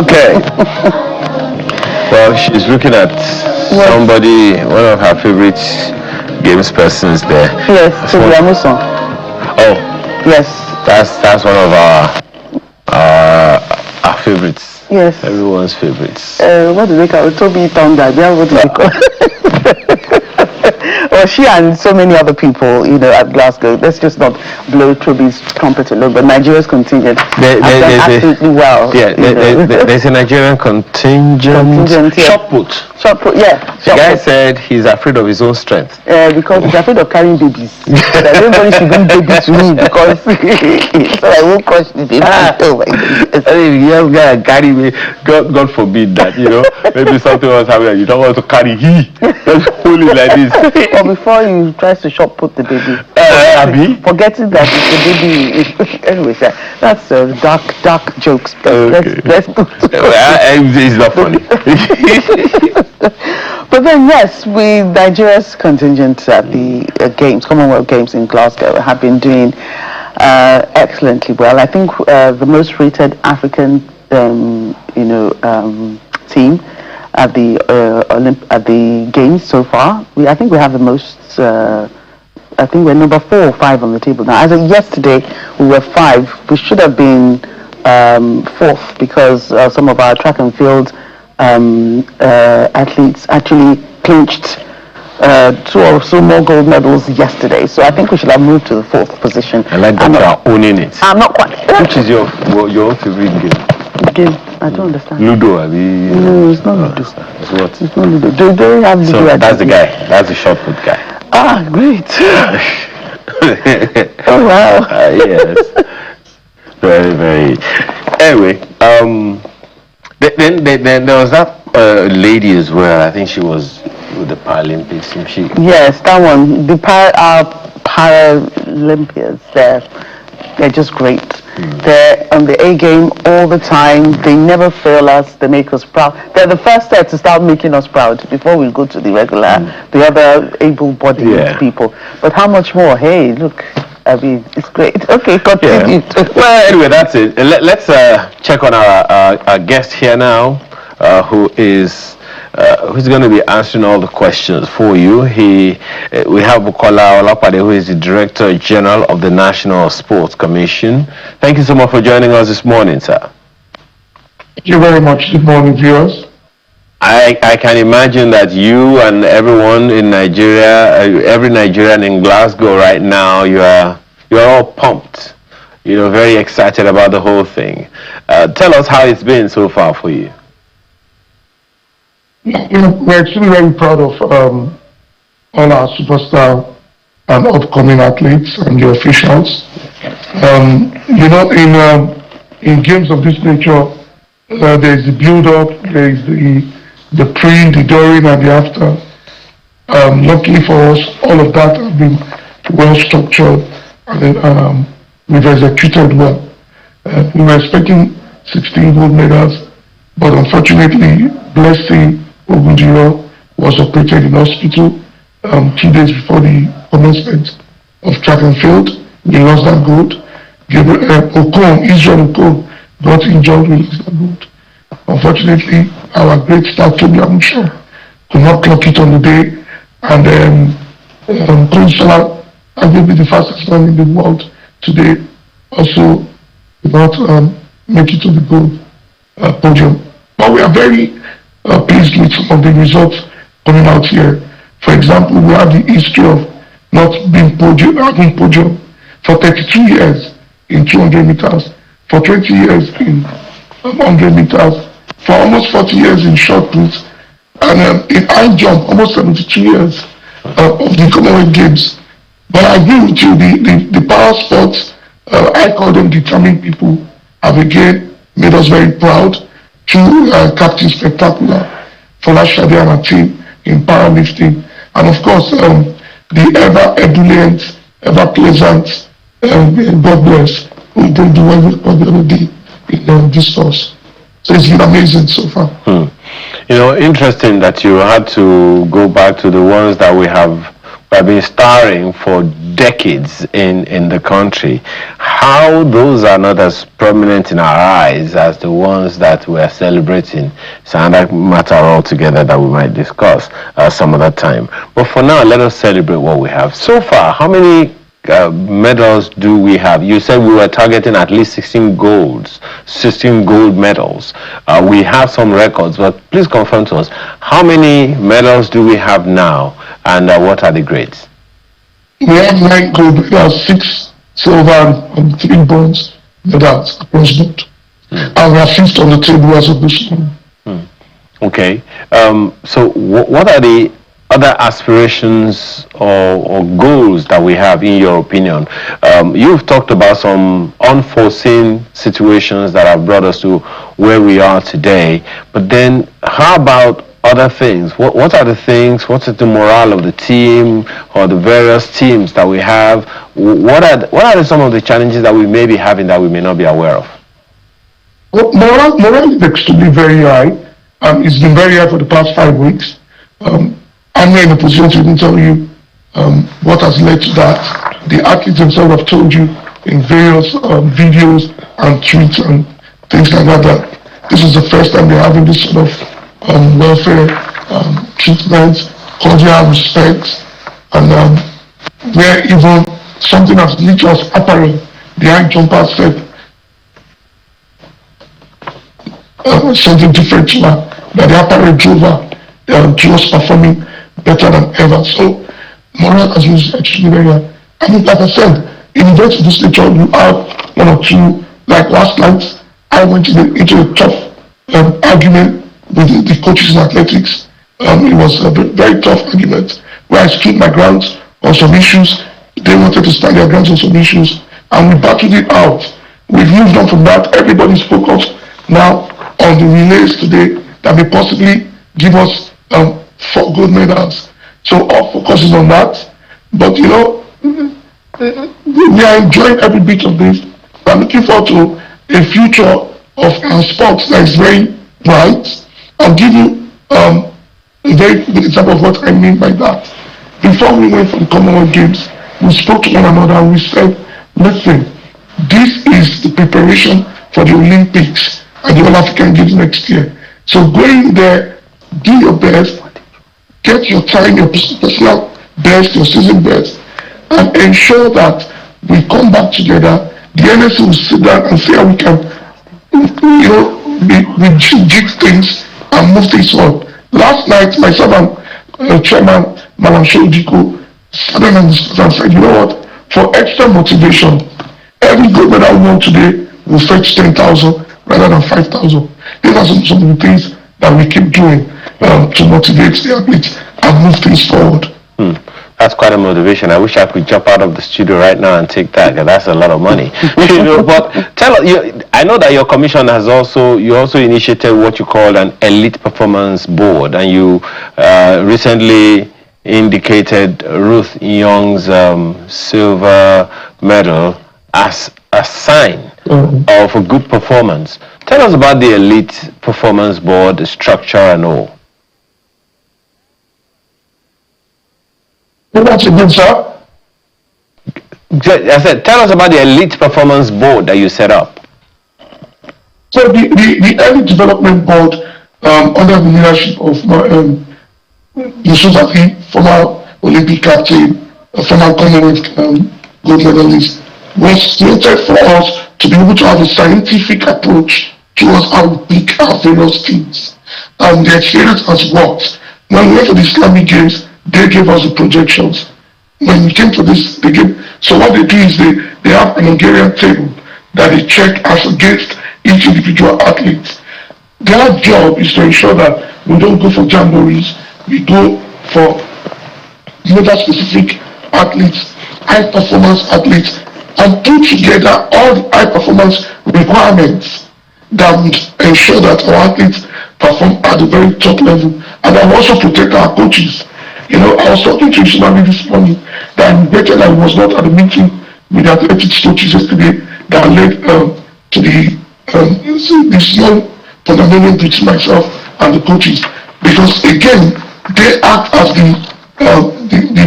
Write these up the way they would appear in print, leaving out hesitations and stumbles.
Okay. Well, she's looking at somebody, one of her favorite games persons there. Yes, Amuson. Oh, yes. That's one of our favorites. Yes. Everyone's favorites. What do they call it? Toby Tonga. What do they call it? Well, she and so many other people, at Glasgow. Let's just not blow Toby's trumpet alone, but Nigeria's contingent has done absolutely well. Yeah, there's a Nigerian contingent. Shot put, yeah. The guy said he's afraid of his own strength. Because he's afraid of carrying babies. That everybody should bring babies to me because so I won't crush the baby. Oh my goodness. I mean, young guy carry me. God forbid that, maybe something was happening. You don't want to carry just hold it like this. Or before you try to shot put the baby. Forgetting that it's the baby. Anyway, sir, that's dark jokes. Okay. Let's it's not funny. But then, yes, Nigeria's contingent at the Games, Commonwealth Games in Glasgow, have been doing excellently well. I think the most rated African, team at the Games so far. I think we have the most. I think we're number 4 or 5 on the table now. As of yesterday, we were 5. We should have been 4th because some of our track and field athletes actually clinched 2 or so more gold medals yesterday. So I think we should have moved to the 4th position. I like that you are owning it. I'm not quite. Which is your favorite game? I don't understand. Ludo, No, it's not Ludo. It's what? It's not Ludo. Do they have Ludo? So that's the guy. That's the shot put guy. Ah, great. Oh wow. Yes. Very, very. Anyway, then there was that lady as well. I think she was with the Paralympics. Yes, that one. The Paralympians. They're just great. They're on the A game all the time. They never fail us. They make us proud. They're the first step to start making us proud before we go to the the other able-bodied people. But how much more? Hey, look. I mean, it's great. Okay, continue. Yeah. Well, anyway, that's it. Let's check on our guest here now, who's going to be answering all the questions for you. We have Bukola Olapade, who is the Director General of the National Sports Commission. Thank you so much for joining us this morning, sir. Thank you very much. Good morning, viewers. I can imagine that you and everyone in Nigeria, every Nigerian in Glasgow right now, you're all pumped. Very excited about the whole thing. Tell us how it's been so far for you. We're actually very proud of all our superstar and upcoming athletes and the officials. In games of this nature, there is the build-up, there is the pre, the during, and the after. Luckily for us, all of that have been well structured and we've executed well. We were expecting 16 gold medals, but unfortunately, Blessing Ogundiro was operated in hospital 2 days before the commencement of track and field. We lost that gold. Israel Okon got injured, we lost that gold. Unfortunately, our great star Toby Amuson could not clock it on the day, and then Consular, arguably the fastest man in the world today, also did not make it to the gold podium. But we are very pleased with some of the results coming out here. For example, we have the history of not being having podium for 32 years in 200 meters, for 20 years in 100 meters, for almost 40 years in short put, and in high jump, almost 72 years of the Commonwealth Games. But I agree with you, the power sports, I call them determined people, have again made us very proud. Two Captain Spectacular, Folashade and her team in powerlifting, and of course the ever ebullient, ever pleasant, God bless, who don't do what the other day in distance. So it's been amazing so far. Interesting that you had to go back to the ones that we have who have been starring for decades in the country, how those are not as prominent in our eyes as the ones that we are celebrating. It's another matter altogether that we might discuss some other time. But for now, let us celebrate what we have. So far, how many medals do we have? You said we were targeting at least 16 gold medals. We have some records, but please confirm to us, how many medals do we have now, and what are the grades? We have 9 gold medals, 6 silver, and 3 bronze medals across board. And we are 5th on the table as of this morning. Okay. So what are the other aspirations or goals that we have, in your opinion? You've talked about some unforeseen situations that have brought us to where we are today, but then how about other things? What are the things? What is the morale of the team or the various teams that we have? What are some of the challenges that we may be having that we may not be aware of? Well, morale is extremely very high. It's been very high for the past 5 weeks. I'm not in a position to even tell you what has led to that. The athletes themselves have told you in various videos and tweets and things like that this is the first time they're having this sort of welfare treatment, cordial respect, and where even something as little as apparel, the high jumper said something different to her, that the apparel drove her, she was performing better than ever. So morale has been extremely very high. I mean, like I said, in events of this nature, you have 1 or 2, like last night, I went into a tough argument with the coaches in athletics. It was a very tough argument where I stood my grounds on some issues. They wanted to stand their grounds on some issues, and we battled it out. We've moved on from that. Everybody's focused now on the relays today that may possibly give us 4 gold medals. So all focus is on that. But you know, we are enjoying every bit of this. I'm looking forward to a future of our sports that is very bright. I'll give you a very good example of what I mean by that. Before we went for the Commonwealth Games, we spoke to one another and we said, listen, this is the preparation for the Olympics and the All African Games next year. So going there, do your best, get your time, your personal best, your season best, and ensure that we come back together. The NSC will sit down and see how we can, you know, we jig things and move things on. Last night, myself and Chairman Malam Shojiko sat down and discussed and said, you know what, for extra motivation, every gold medal we won today will fetch 10,000 rather than 5,000. These are some of the things that we keep doing to motivate the athletes and move things forward. That's quite a motivation. I wish I could jump out of the studio right now and take that, because that's a lot of money. You know, but tell us, I know that your commission has also initiated what you call an elite performance board, and you recently indicated Ruth Young's silver medal as a sign of a good performance. Tell us about the elite performance board, the structure and all. That's a good, sir. I said, tell us about the elite performance board that you set up. So the early development board under the leadership of Yusuf Ali, former Olympic captain, former Commonwealth gold medalist, was created for us to be able to have a scientific approach towards how we pick our various teams. And the experience has worked. When we went for the Islamic Games, they gave us the projections. When we came to this, they gave, so what they do is they have an Hungarian table that they check as against each individual athlete. Their job is to ensure that we don't go for jamborees, we go for specific athletes, high performance athletes, and put together all the high performance requirements that would ensure that our athletes perform at the very top level, and that will also protect our coaches. You know, I was talking to Ishmael this morning that I regretted I was not at the meeting with the athletics coaches yesterday that led to the small fundamental between myself and the coaches, because again they act as the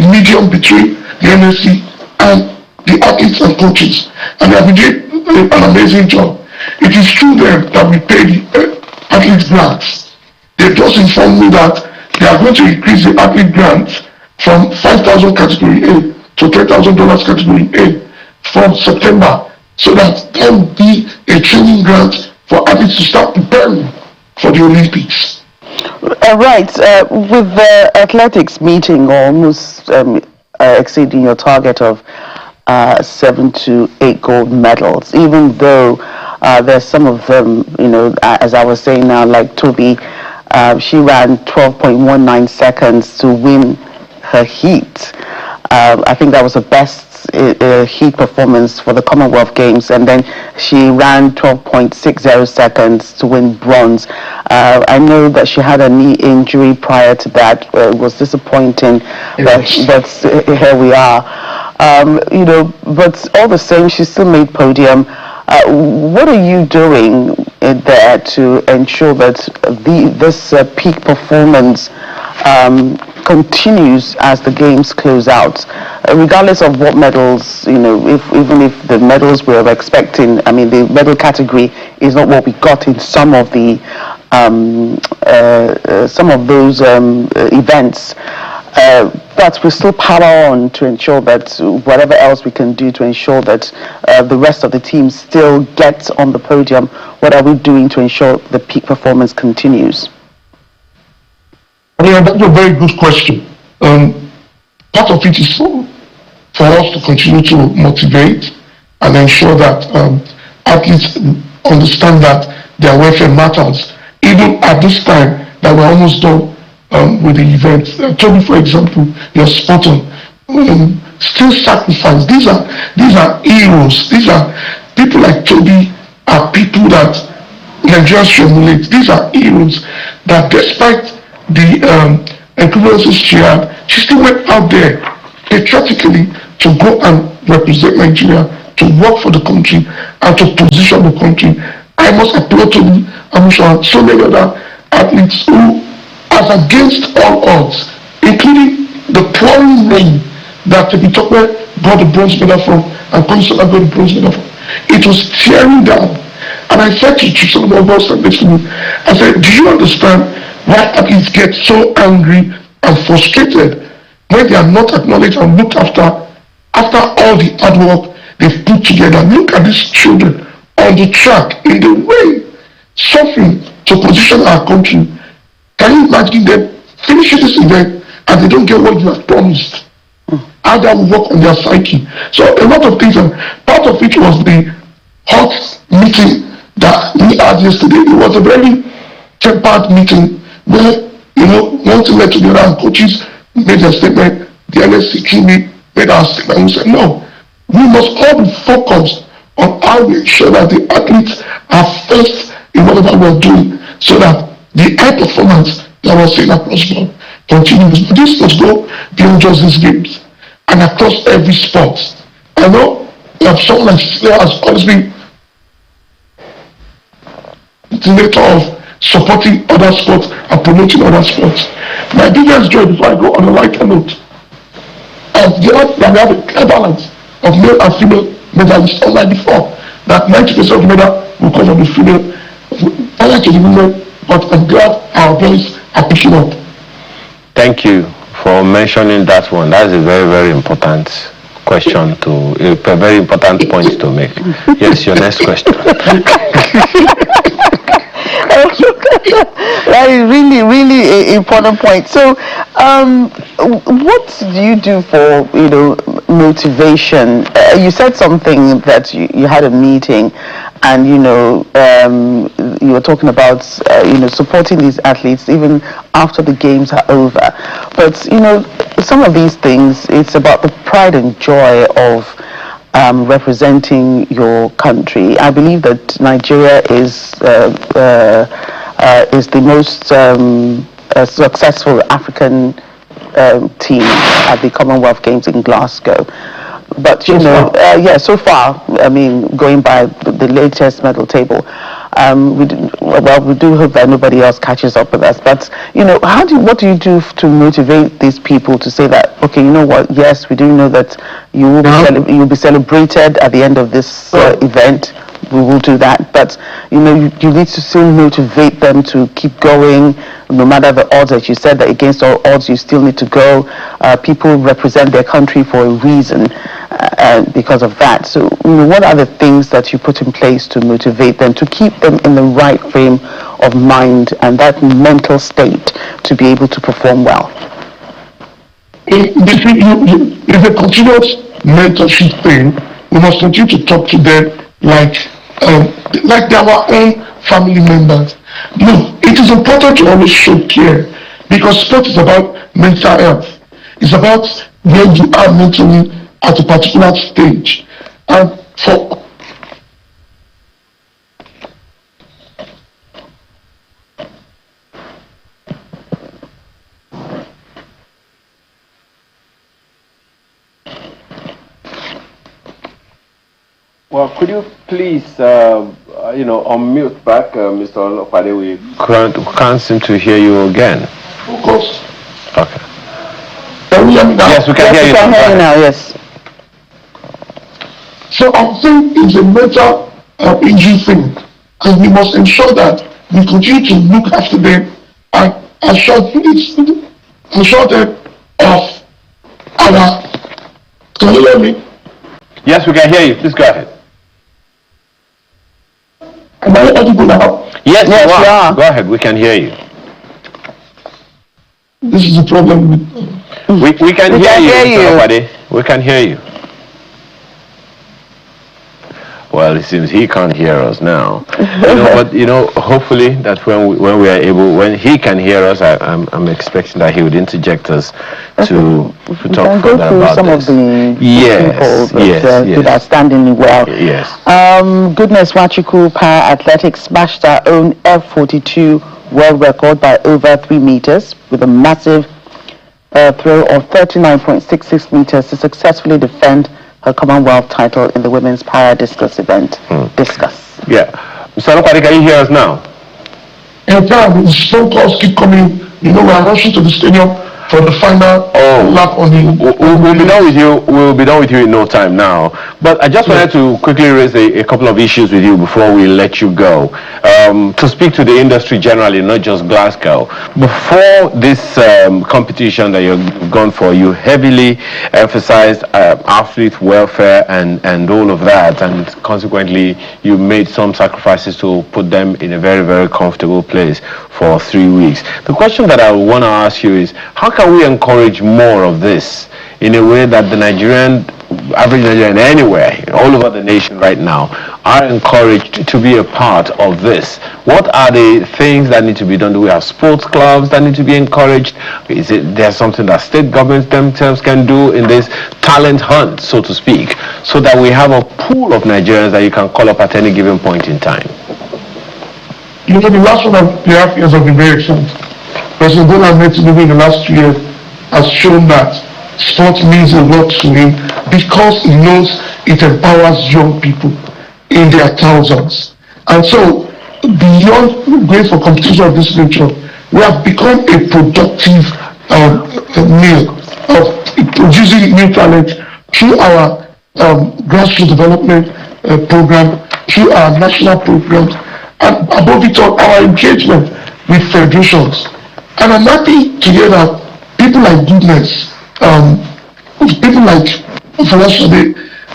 the medium between the NSC and the athletes and coaches, and they have been doing an amazing job. It is true then that we pay the athlete grants. They just informed me that they are going to increase the athlete grants from 5,000 category A to $10,000 category A from September, so that there will be a training grant for athletes to start preparing for the Olympics. Right. With the athletics meeting almost exceeding your target of 7 to 8 gold medals, even though there's some of them, as I was saying now, like Toby, she ran 12.19 seconds to win her heat. I think that was the best heat performance for the Commonwealth Games, and then she ran 12.60 seconds to win bronze. I know that she had a knee injury prior to that. It was disappointing, but here we are. But all the same, she still made podium. What are you doing there to ensure that this peak performance continues as the games close out, regardless of what medals, even if the medals we were expecting, I mean, the medal category is not what we got in some of the some of those events, but we still power on to ensure that whatever else we can do to ensure that the rest of the team still gets on the podium. What are we doing to ensure the peak performance continues? Yeah, that's a very good question. Part of it is for us to continue to motivate and ensure that athletes understand that their welfare matters, even at this time that we're almost done with the event. Toby, for example, you're spot on. Still sacrifice. These are heroes. These are people like Toby are people that Nigerians should emulate. These are heroes that, despite the equivalencies she had, she still went out there patriotically to go and represent Nigeria, to work for the country, and to position the country. I must applaud to the and so many other athletes who, as against all odds, including the pouring rain that Tepitope got the bronze medal from and Konsola got the bronze medal from, it was tearing down. And I said to some of us next to me, I said, do you understand why athletes get so angry and frustrated when they are not acknowledged and looked after all the hard work they've put together? Look at these children on the track in the rain, suffering to position our country. Can you imagine them finishing this event and they don't get what you have promised? How that will work on their psyche. So a lot of things, and part of it was the hot meeting that we had yesterday. It was a very tempered meeting where, one thing led to the other, and coaches made their statement. The NSC team made our statement. We said, no, we must all be focused on how we ensure that the athletes are first in whatever we're doing, so that the high performance that we're seeing across the board continues. But this must go beyond just these games and across every sport. I know that someone like Cecilia has always been the nature of supporting other sports and promoting other sports. My biggest joy, before I go on a lighter note, is that we have a clear balance of male and female medalists, unlike before, that 90% of the medal will come from the female. I like to the women, but I'm glad our boys are picking up. Thank you for mentioning that one. That's a very, very important question a very important point to make. Yes, your next question. That is really, really an important point. So, what do you do for, motivation? You said something that you had a meeting, and you were talking about supporting these athletes even after the games are over. But some of these things, it's about the pride and joy of representing your country. I believe that Nigeria is the most successful African team at the Commonwealth Games in Glasgow. But so far, I mean, going by the latest medal table, We do hope that nobody else catches up with us. But what do you do to motivate these people to say that, okay, you know what? Yes, we do know that you will be celebrated at the end of this event. We will do that, but you need to still motivate them to keep going, no matter the odds. As you said, that against all odds, you still need to go. People represent their country for a reason, because of that. So, what are the things that you put in place to motivate them, to keep them in the right frame of mind and that mental state to be able to perform well? It's a continuous mentorship thing. We must continue to talk to them like they're our own family members. No, it is important to always show care, because sport is about mental health. It's about where you are mentally at a particular stage. And for Well, could you please, unmute back, Mr. Olopade? We can't seem to hear you again. Of course. Okay. Can we hear me now? Yes, we can hear you. We can hear you now, yes. So I'm saying it's a mental injury thing, and we must ensure that we continue to look after them and assure them of our. Can you hear me? Yes, we can hear you. Please go ahead. Am I audible now? Yes, you are. Go ahead. We can hear you. This is the problem with. We can hear you, Mr. Olopade. We can hear you. Well, it seems he can't hear us now. But hopefully that when he can hear us, I'm expecting that he would interject us to talk further about some this. of the people that did outstandingly well. Yes. Goodness Wachiku Para Athletics smashed our own F42 world record by over 3 meters with a massive throw of 39.66 meters to successfully defend her Commonwealth title in the women's para discus event. Discus. Yeah. Mr. Olopade, can you hear us now? In fact, the phone calls keep coming. We are rushing to the stadium for the final lap on the. We'll be done with you. We'll be done with you in no time now. But I just wanted to quickly raise a couple of issues with you before we let you go. To speak to the industry generally, not just Glasgow. Before this competition that you've gone for, you heavily emphasized athlete welfare and all of that, and consequently, you made some sacrifices to put them in a very, very comfortable place for 3 weeks. The question that I want to ask you is, how can we encourage more of this in a way that the average Nigerian anywhere, all over the nation right now, are encouraged to be a part of this? What are the things that need to be done? Do we have sports clubs that need to be encouraged? Is there something that state governments themselves can do in this talent hunt, so to speak, so that we have a pool of Nigerians that you can call up at any given point in time? The last 1.5 years have been very excellent. President Bola Ahmed Tinubu in the last 2 years has shown that sport means a lot to him, because he knows it empowers young people in their thousands. And so, beyond going for competition of this nature, we have become a productive mill of producing new talent through our grassroots development program, through our national programs, and above it all, our engagement with federations. And I'm happy to hear that people like Goodness, people like Philosophy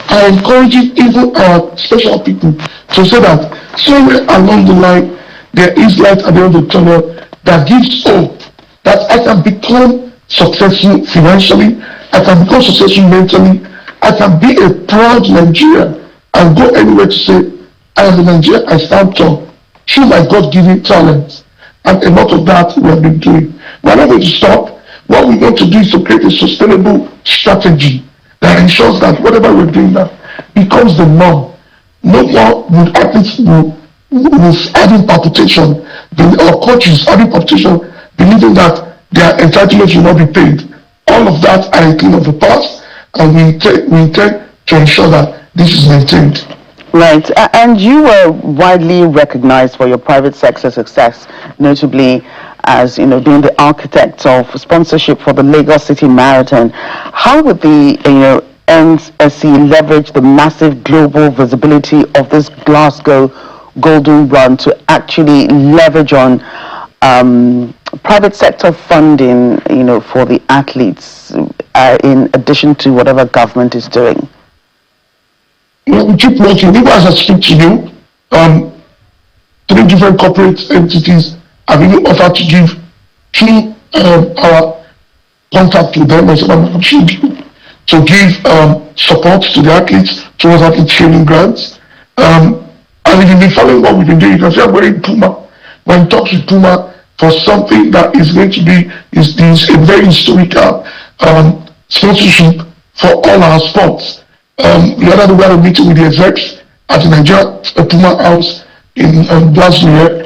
are encouraging even our special people to say that somewhere along the line there is light at the end of the tunnel that gives hope that I can become successful financially, I can become successful mentally, I can be a proud Nigerian and go anywhere to say, I am a Nigerian, I stand tall through my God-given talents. And a lot of that we have been doing. We're not going to stop. What we want to do is to create a sustainable strategy that ensures that whatever we're doing now becomes the norm. No more would athletes with adding palpitation, or coaches adding palpitation, believing that their entitlements will not be paid. All of that are a thing of the past, and we intend to ensure that this is maintained. Right, and you were widely recognized for your private sector success, notably as being the architect of sponsorship for the Lagos City Marathon. How would the NSC leverage the massive global visibility of this Glasgow Golden Run to actually leverage on private sector funding, for the athletes, in addition to whatever government is doing? We keep working. Even as I speak to you, 3 different corporate entities have even offered to give through our contact with them, I'm sure to give support to the athletes towards athlete training grants. And if you've been following what we've been doing, you can see I'm wearing Puma. When in talks with Puma for something that is going to be a very historical sponsorship for all our sports. The other day we had a meeting with the execs at the Nigeria Puma House in Glasgow.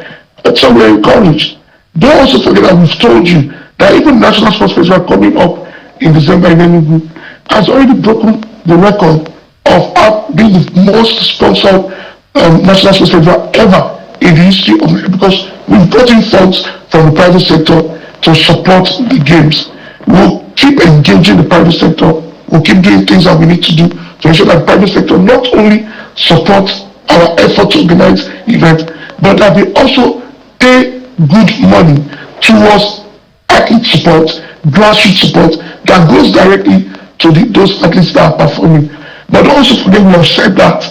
So we're encouraged. Don't also forget that we've told you that even National Sports Festival coming up in December in Enugu has already broken the record of being the most sponsored National Sports Festival ever in the history of it, because we've brought in funds from the private sector to support the games. We'll keep engaging the private sector. We'll keep doing things that we need to do to ensure that the private sector not only supports our effort to organize events, but that they also pay good money towards athlete support, grassroots support that goes directly to those athletes that are performing. But also forget, we have said that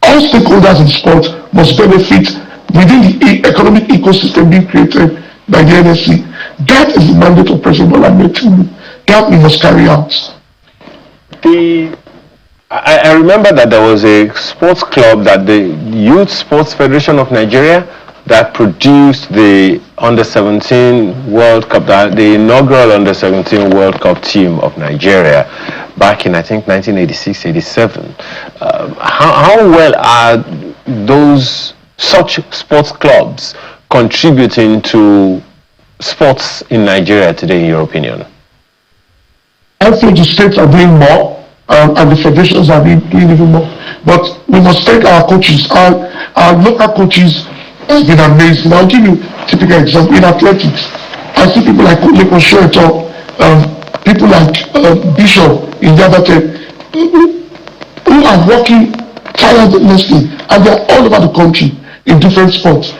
all stakeholders in sport must benefit within the economic ecosystem being created by the NSC. That is the mandate of President Bola Ahmed Tinubu. That we must carry out. I remember that there was a sports club, that the Youth Sports Federation of Nigeria, that produced the Under-17 World Cup, the inaugural Under-17 World Cup team of Nigeria back in, I think, 1986-87. How well are such sports clubs contributing to sports in Nigeria today, in your opinion? I think the states are doing more, and the federations are doing even more. But we must thank our coaches. Our local coaches have been amazing. I'll give you a typical example. In athletics, I see people like Lekon Shoeto, people like Bishop in Yabate, who are working tirelessly, and they're all over the country in different sports,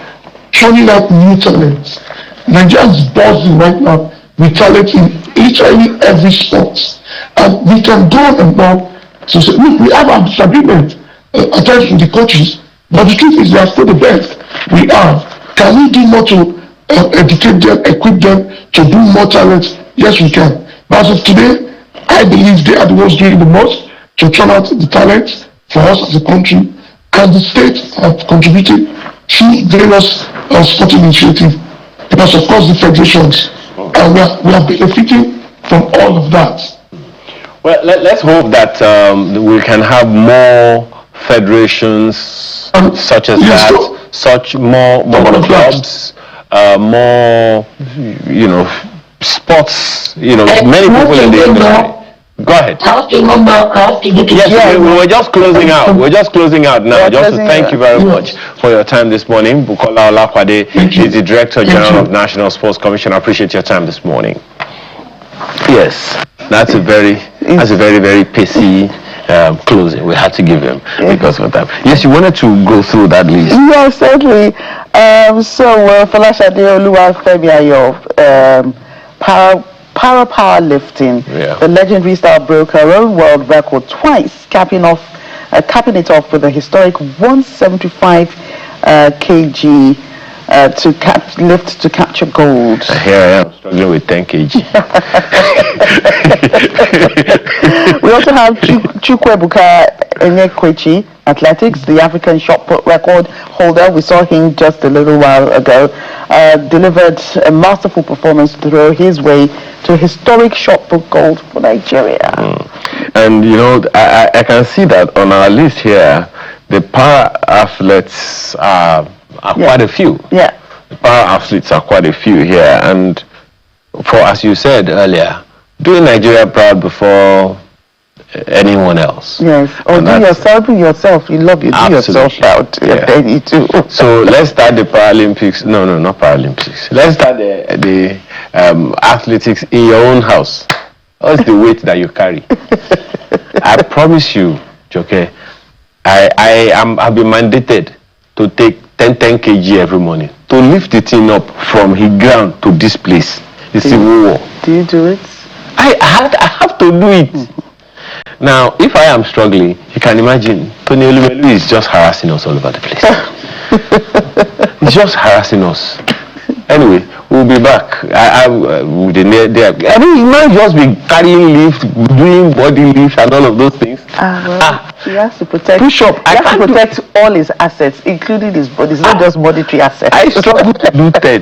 turning out new talents. Nigeria is buzzing right now with talent in literally every sport. And we can go and now to say, look, we have our disagreement at times with the coaches, but the truth is they are still the best. We are. Can we do more to educate them, equip them to do more talents? Yes, we can. But as of today, I believe they are the ones doing the most to turn out the talents for us as a country, and the states have contributed to various sporting initiatives, plus of course the federations, and we are benefiting from all of that. Well, let's hope that we can have more federations such as that, such more clubs, more, sports, many people in the industry. Go ahead. Yes, we were just closing out. We're just closing out now. Just to thank you very much for your time this morning. Bukola Olakwade is the Director General of National Sports Commission. I appreciate your time this morning. Yes, that's a very, very pacey closing. We had to give him because of that. Yes, you wanted to go through that list. Yes, certainly. Folashade Oluwafemi Ayo, powerlifting, the legendary star broke her own world record twice, capping it off with a historic 175 kg lift to capture gold. Here I am struggling with 10 kg. We also have Chukwuebuka Enyekwechi, athletics, the African shot put record holder. We saw him just a little while ago. Delivered a masterful performance to throw his way to a historic shot put gold for Nigeria. And I can see that on our list here, the para athletes are quite a few. Yeah. The para athletes are quite a few here, and as you said earlier, doing Nigeria proud before anyone else. Yes. Or And do that's- yourself, do yourself. You love you, do yourself Absolutely. proud. Yeah. Then you too. So let's start the Paralympics. No, not Paralympics. Let's start the athletics in your own house. What's the weight that you carry? I promise you, Joke, I've been mandated to take 10 kg every morning to lift the thing up from the ground to this place. It's civil war. Do you do it? I have to do it. Now, if I am struggling, you can imagine Tony Olumelu is just harassing us all over the place. He's just harassing us. Anyway, we'll be back. I mean, you might just be carrying lift, doing body lift, and all of those things. He has to protect. Push up. He has to protect all his assets, including his body. It's not just monetary assets. I struggle to do 10.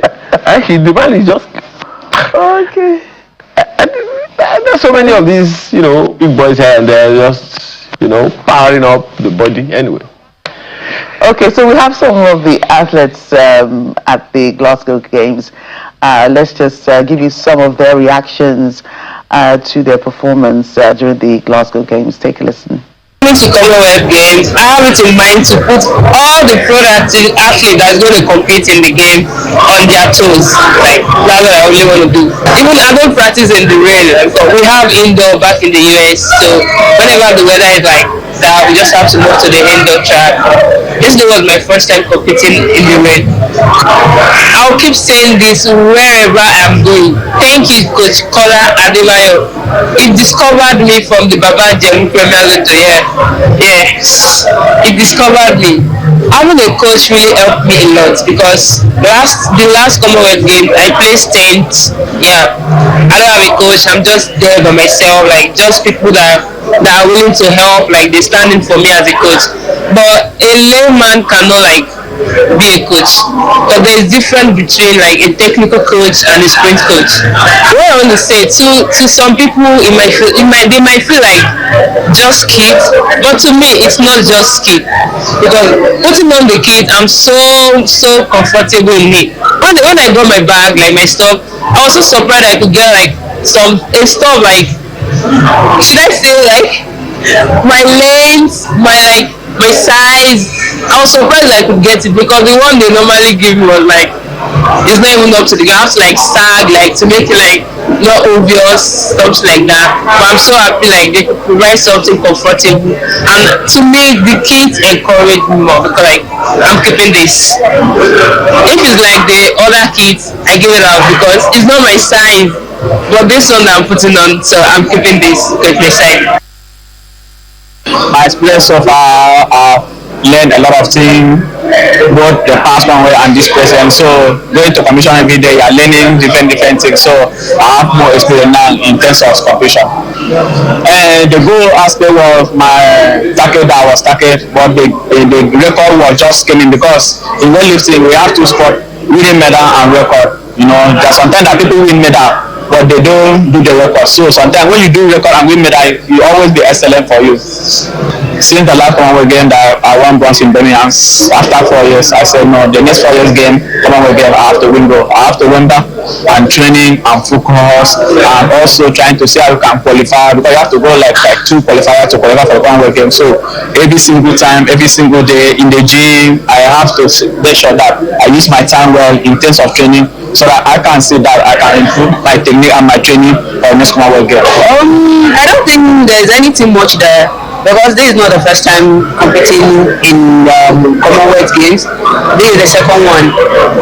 The man is just. Okay. There's so many of these, big boys here and there, just, powering up the body. Anyway. Okay, so we have some of the athletes at the Glasgow Games. Let's just give you some of their reactions to their performance during the Glasgow Games. Take a listen. To Commonwealth Games, I have it in mind to put all the pro athlete that's going to compete in the game on their toes. Like, that's what I only want to do. Even I don't practice in the rain. We have indoor back in the US, so whenever the weather is like that, we just have to move to the indoor track. This was my first time competing in the rain. I'll keep saying this wherever I'm going. Thank you, Coach Kola Adebayo. He discovered me from the Baba Jemu Premier League to here. Yes, he discovered me. Having a coach really helped me a lot because the last Commonwealth game I placed 10th. Yeah, I don't have a coach. I'm just there by myself, like just people that are willing to help, like they standing for me as a coach. But a layman cannot be a coach, but there is difference between like a technical coach and a sprint coach. What I want to say to some people, they might feel like just kit, but to me it's not just kit, because putting on the kit, I'm so comfortable in it. When I got my bag, like my stuff, I was so surprised I could get like a stuff like, should I say like my lanes, my size. I was surprised I could get it because the one they normally give me was like, it's not even up to the ground. I have to like sag, like to make it like not obvious, stuff like that. But I'm so happy like they could provide something comfortable, and to me the kids encourage me more because like I'm keeping this. If it's like the other kids, I give it out because it's not my size. But this one that I'm putting on, so I'm keeping this because my size. My experience so far, learned a lot of things, both the past one way and this present. So going to competition every day, you're learning different things. So I have more experience now in terms of competition. And the goal aspect was my target that was target, but the record was just came in because in weightlifting we have to score winning medal and record. There's sometimes that people win medal, but they don't do the record. So sometimes when you do record and win medal, you always be excellent for you. Since the last Commonwealth game that I won bronze in Birmingham, after 4 years, I said no, the next 4 years game, Commonwealth game, I have to win gold. I have to win that, and training and focus, and also trying to see how you can qualify, because you have to go like 2 qualifiers to qualify for the Commonwealth game. So every single time, every single day in the gym, I have to make sure that I use my time well in terms of training, so that I can see that I can improve my technique and my training for next Commonwealth game. I don't think there's anything much there, because this is not the first time competing in Commonwealth Games. This is the second one,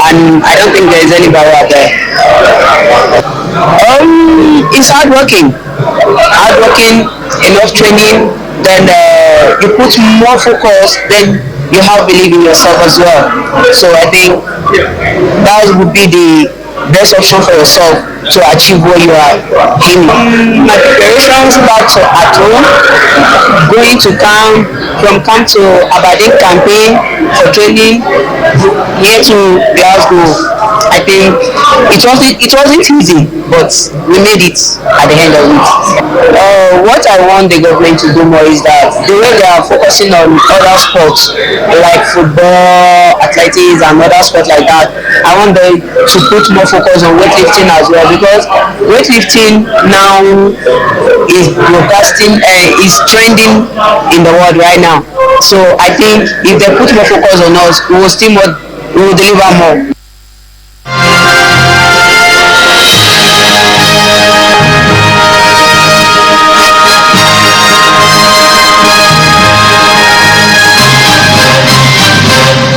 and I don't think there's any barrier there. It's hardworking, enough training, then you put more focus, then you have belief in yourself as well. So I think that would be the best option for yourself to achieve what you are aiming. My preparations start at home, going to camp, from camp to Aberdeen campaign for training, here to Glasgow. I think it wasn't easy, but we made it at the end of it. What I want the government to do more is that the way they are focusing on other sports like football, athletics, and other sports like that, I want them to put more focus on weightlifting as well, because weightlifting now is broadcasting, is trending in the world right now. So I think if they put more focus on us, we will deliver more.